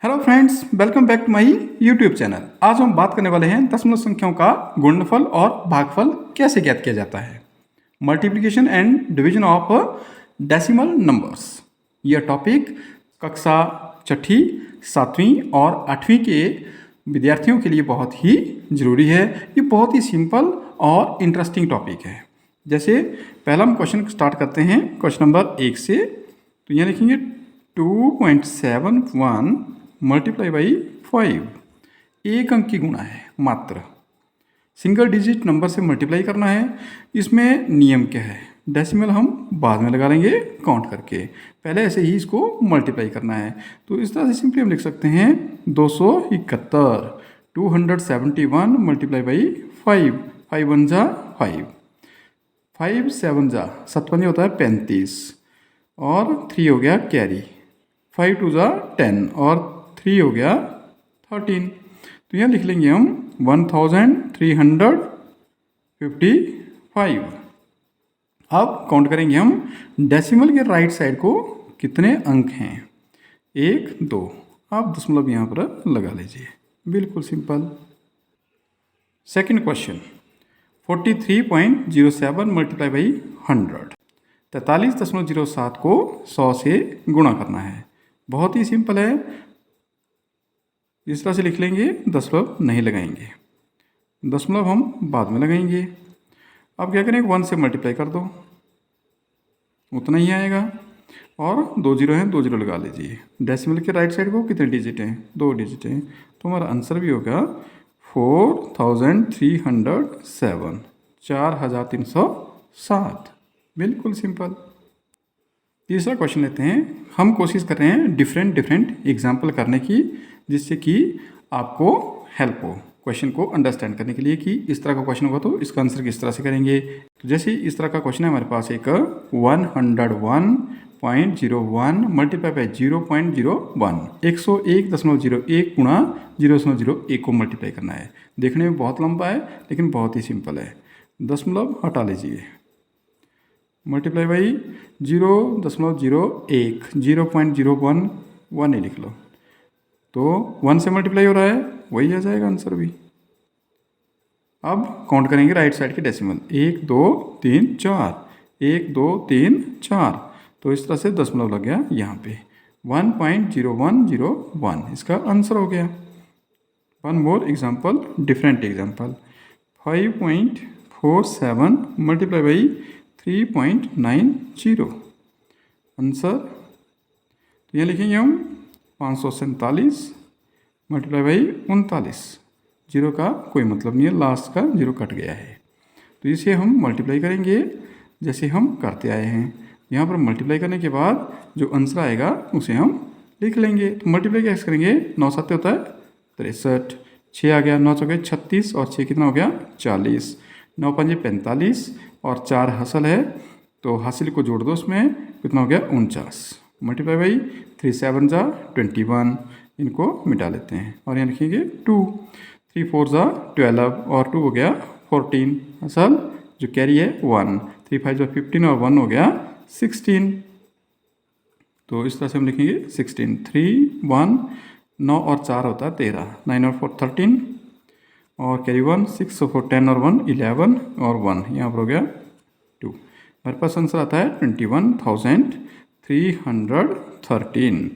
Hello friends, welcome back to my YouTube channel. आज हम बात करने वाले हैं दशमलव संख्याओं का गुणनफल और भागफल कैसे ज्ञात किया जाता है। Multiplication and division of decimal numbers. यह टॉपिक कक्षा छठी, सातवीं और आठवीं के विद्यार्थियों के लिए बहुत ही ज़रूरी है। ये बहुत ही सिंपल और इंटरेस्टिंग टॉपिक है। जैसे पहला हम क्वेश्चन स्टार्ट करते हैं क्वेश्चन नंबर 1 से। तो यहाँ लिखेंगे 2.71 मल्टीप्लाई बाई 5। एक अंक की गुणा है मात्र, सिंगल डिजिट नंबर से मल्टीप्लाई करना है। इसमें नियम क्या है, डेसिमल हम बाद में लगा लेंगे काउंट करके, पहले ऐसे ही इसको मल्टीप्लाई करना है। तो इस तरह से सिंपली हम लिख सकते हैं 271, 271 मल्टीप्लाई बाई 5। 5 1 जा 5, 5 7 जा 57 होता है 35 और 3 हो गया कैरी, 5 2 जा 10 और 3 हो गया 13। तो यहाँ लिख लेंगे हम 1355। अब काउंट करेंगे हम डेसिमल के राइट साइड को कितने अंक हैं, 1 2। आप दशमलव यहाँ पर लगा लीजिए, बिल्कुल simple. Second question 43.07 multiply by 100। 43.07 को 100 से गुणा करना है। बहुत ही सिंपल है। इस तरह से लिख लेंगे, दशमलव नहीं लगाएंगे, दशमलव हम बाद में लगाएंगे। अब क्या करेंगे, 1 से मल्टीप्लाई कर दो, उतना ही आएगा। और 2 जीरो हैं, 2 जीरो लगा लीजिए। डेसिमल के राइट साइड को कितने डिजिट हैं, 2 डिजिट हैं। तो हमारा आंसर भी होगा 4307, 4307। बिल्कुल सिंपल। तीसरा क्वेश्चन लेते हैं। हम कोशिश कर रहे हैं डिफरेंट एग्जाम्पल करने की, जिससे कि आपको हेल्प हो क्वेश्चन को अंडरस्टैंड करने के लिए कि इस तरह का क्वेश्चन होगा तो इसका आंसर किस तरह से करेंगे। तो जैसे इस तरह का क्वेश्चन है हमारे पास, एक 101.01 मल्टीप्लाई बाई 0.01, 101.01 गुणा 0.01 को मल्टीप्लाई करना है। देखने में बहुत लंबा है लेकिन बहुत ही सिंपल है। दशमलव हटा लीजिए, मल्टीप्लाई बाई 0.01, 0.01 1 ही लिख लो। तो 1 से मल्टीप्लाई हो रहा है, वही आ जाएगा आंसर भी। अब काउंट करेंगे राइट साइड के डेसिमल, 1 2 3 4, 1 2 3 4। तो इस तरह से दशमलव लग गया यहाँ पे, 1.0101 इसका आंसर हो गया। One more example, different example, 5.47 multiply by 3.90 answer. तो ये लिखेंगे हम 547 मल्टीप्लाई बाई 39। जीरो का कोई मतलब नहीं है, लास्ट का जीरो कट गया है। तो इसे हम मल्टीप्लाई करेंगे जैसे हम करते आए हैं। यहाँ पर मल्टीप्लाई करने के बाद जो आंसर आएगा उसे हम लिख लेंगे। तो मल्टीप्लाई कैसे करेंगे, 9 7 होता है 63, 6 आ गया, 9 चौके 36 और 6 कितना हो गया 40, 9 5 45 और 4 हासिल है तो हासिल को जोड़ दो, उसमें कितना हो गया 49। मल्टीप्लाई बाई 3 7 जा 21, इनको मिटा लेते हैं और यहाँ लिखेंगे 2, 3 4 जा 12 और 2 हो गया 14। असल जो कैरी है 1, 3 5 जा 15 और 1 हो गया 16। तो इस तरह से हम लिखेंगे 16, 3 1, 9 और 4 होता है 13, 9 और 4 13 और कैरी 1, 6 और 4 10 और 1 11 और 1 यहाँ पर हो गया 2। हमारे पास आंसर आता है 21,313।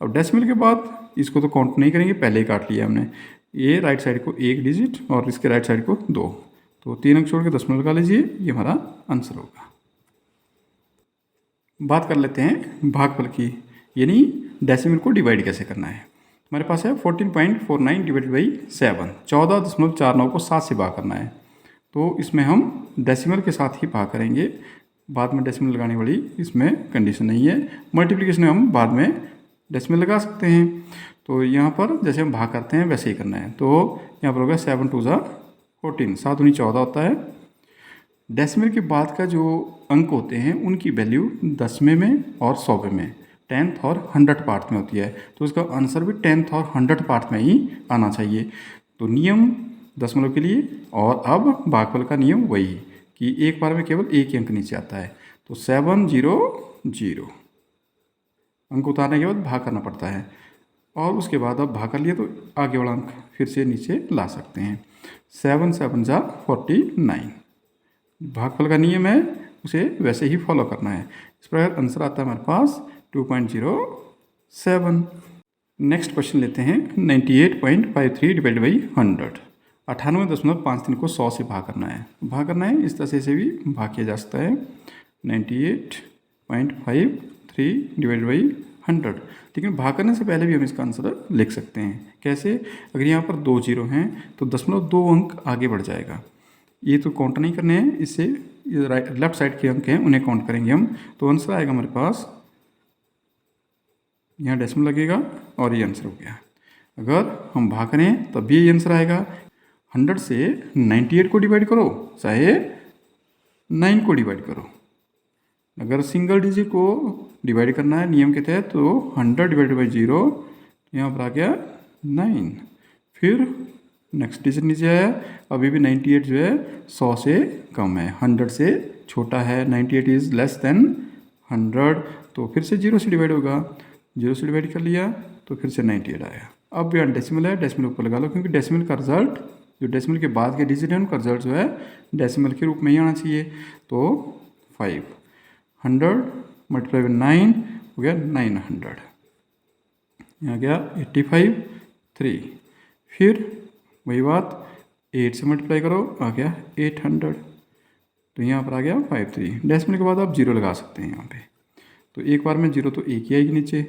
अब डेसिमल के बाद इसको तो काउंट नहीं करेंगे, पहले ही काट लिया हमने। ये राइट साइड को 1 डिजिट और इसके राइट साइड को 2, तो 3 अंक छोड़ के दशमलव लगा लीजिए, ये हमारा आंसर होगा। बात कर लेते हैं भागफल की, यानी डेसिमल को डिवाइड कैसे करना है। हमारे पास है 14.49 डिवाइडेड बाई 7, 14.49 को 7 से भाग करना है। तो इसमें हम डेसिमल के साथ ही भाग करेंगे, बाद में डेसिमल लगाने वाली इसमें कंडीशन नहीं है। मल्टीप्लिकेशन में हम बाद में डेसिमल लगा सकते हैं। तो यहाँ पर जैसे हम भाग करते हैं वैसे ही करना है। तो यहाँ पर होगा 7 2 जा 14, 7 दूनी 14 होता है। डेसिमल के बाद का जो अंक होते हैं उनकी वैल्यू दसवें में और 100वें में, 10th और 100th पार्ट में होती है। तो इसका आंसर भी 10th और 100th पार्ट में ही आना चाहिए। तो नियम दशमलव के लिए और अब भागफल का नियम वही कि एक बार में केवल एक ही अंक नीचे आता है। तो 7 0 0 अंक उतारने के बाद भाग करना पड़ता है। और उसके बाद आप भाग कर लिए तो आगे वाला अंक फिर से नीचे ला सकते हैं। 7 7 जा 49। भागफल का नियम है, उसे वैसे ही फॉलो करना है। इस प्रकार आंसर आता है हमारे पास 2.07। नेक्स्ट क्वेश्चन लेते हैं 98.53 डिवाइड बाई 100। 98.53 को 100 से भाग करना है। भाग करना है इस तरह से भी भाग किया जा सकता है 98.53 डिवाइड बाई 100। लेकिन भाग करने से पहले भी हम इसका आंसर लिख सकते हैं। कैसे? अगर यहाँ पर 2 जीरो हैं तो 0.2 अंक आगे बढ़ जाएगा। ये तो काउंट नहीं करने हैं, इससे लेफ्ट साइड के अंक हैं उन्हें काउंट करेंगे हम। तो आंसर आएगा हमारे पास, यहाँ डेसिमल लगेगा और ये आंसर हो गया। अगर हम भाग करें तब भी ये आंसर आएगा। 100 से 98 को डिवाइड करो, चाहे 9 को डिवाइड करो। अगर सिंगल डिजिट को डिवाइड करना है नियम के तहत तो 100 डिवाइड बाई 0, यहाँ पर आ गया 9। फिर नेक्स्ट डिजिट नीचे आया, अभी भी 98 जो है 100 से कम है, 100 से छोटा है। 98 इज़ लेस देन 100, तो फिर से 0 से डिवाइड होगा। 0 से डिवाइड कर लिया तो फिर से 98 आया। अब यहाँ डेसिमल है, डेसिमल ऊपर लगा लो, क्योंकि डेसिमल का रिजल्ट, जो डेसिमल के बाद के डिजिट है उनका रिजल्ट जो है डेसिमल के रूप में ही आना चाहिए। तो 500 मल्टीप्लाई बाई 9 हो गया 900, यहाँ गया 85 3। फिर वही बात 8 से मल्टीप्लाई करो, आ गया 800, तो यहाँ पर आ गया 53। डेसिमल के बाद आप 0 लगा सकते हैं यहाँ पे। तो एक बार में 0 तो एक ही आएगी नीचे।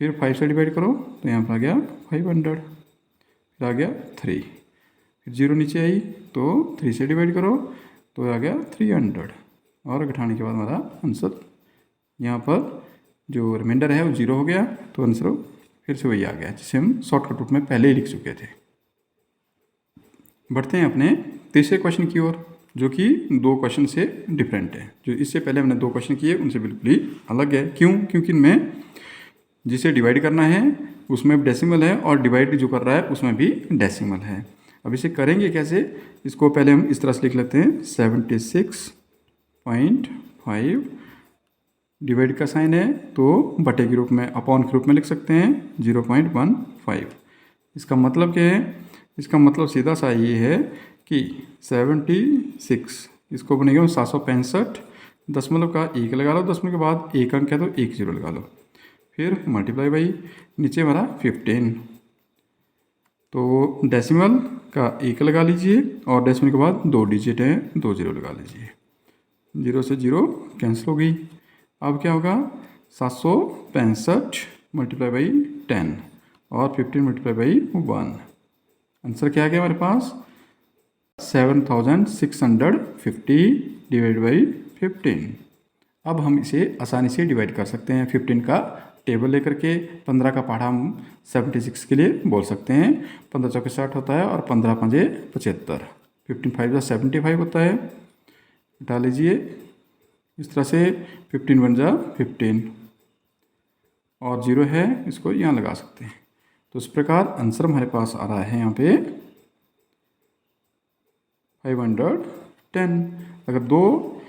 फिर 5 से डिवाइड करो तो यहाँ पर आ गया 500, फिर आ गया 3। फिर 0 नीचे आई तो 3 से डिवाइड करो तो आ गया 300, और घटाने के बाद हमारा आंसर यहाँ पर जो रिमाइंडर है वो 0 हो गया। तो आंसर फिर से वही आ गया जिसे हम शॉर्टकट रूप में पहले ही लिख चुके थे। बढ़ते हैं अपने तीसरे क्वेश्चन की ओर, जो कि 2 क्वेश्चन से डिफरेंट है। जो इससे पहले हमने 2 क्वेश्चन किए उनसे बिल्कुल ही अलग है। क्यों? क्योंकि इनमें जिसे डिवाइड करना है उसमें डेसिमल है और डिवाइड जो कर रहा है उसमें भी डेसिमल है। अब इसे करेंगे कैसे? इसको पहले हम इस तरह से लिख लेते हैं 76.5। डिवाइड का साइन है तो बटे के रूप में, अपॉन के रूप में लिख सकते हैं 0.15। इसका मतलब क्या है? इसका मतलब सीधा सा ये है कि 76, इसको बनेगा 765। दशमलव का 1 लगा लो, दशमलव के बाद एक अंक है तो 1 0 लगा लो। फिर मल्टीप्लाई बाई नीचे हमारा 15, तो डेसिमल का 1 लगा लीजिए और डेसिमल के बाद 2 डिजिट हैं, 2 0 लगा लीजिए। 0 से 0 कैंसिल हो गई। अब क्या होगा? 765 मल्टीप्लाई बाई 10 और 15 मल्टीप्लाई बाई 1। आंसर क्या आ गया हमारे पास? 7650 डिवाइड बाई 15। अब हम इसे आसानी से डिवाइड कर सकते हैं। 15 का टेबल लेकर के 15 का पहाड़ा हम 76 के लिए बोल सकते हैं। 15 चौके 60 होता है और 15 पंजे 75। 15 5 जा 75 होता है। हटा लीजिए इस तरह से, 15 1 जा 15 और 0 है, इसको यहाँ लगा सकते हैं। तो इस प्रकार आंसर हमारे पास आ रहा है यहाँ पे 510। अगर 2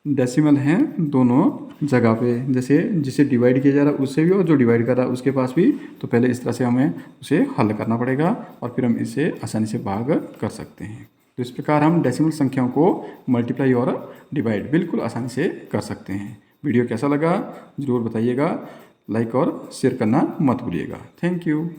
डेसिमल हैं दोनों जगह पे, जैसे जिसे डिवाइड किया जा रहा है उससे भी और जो डिवाइड कर रहा है उसके पास भी, तो पहले इस तरह से हमें उसे हल करना पड़ेगा और फिर हम इसे आसानी से भाग कर सकते हैं। तो इस प्रकार हम डेसिमल संख्याओं को मल्टीप्लाई और डिवाइड बिल्कुल आसानी से कर सकते हैं। वीडियो कैसा लगा ज़रूर बताइएगा, लाइक और शेयर करना मत भूलिएगा। Thank you.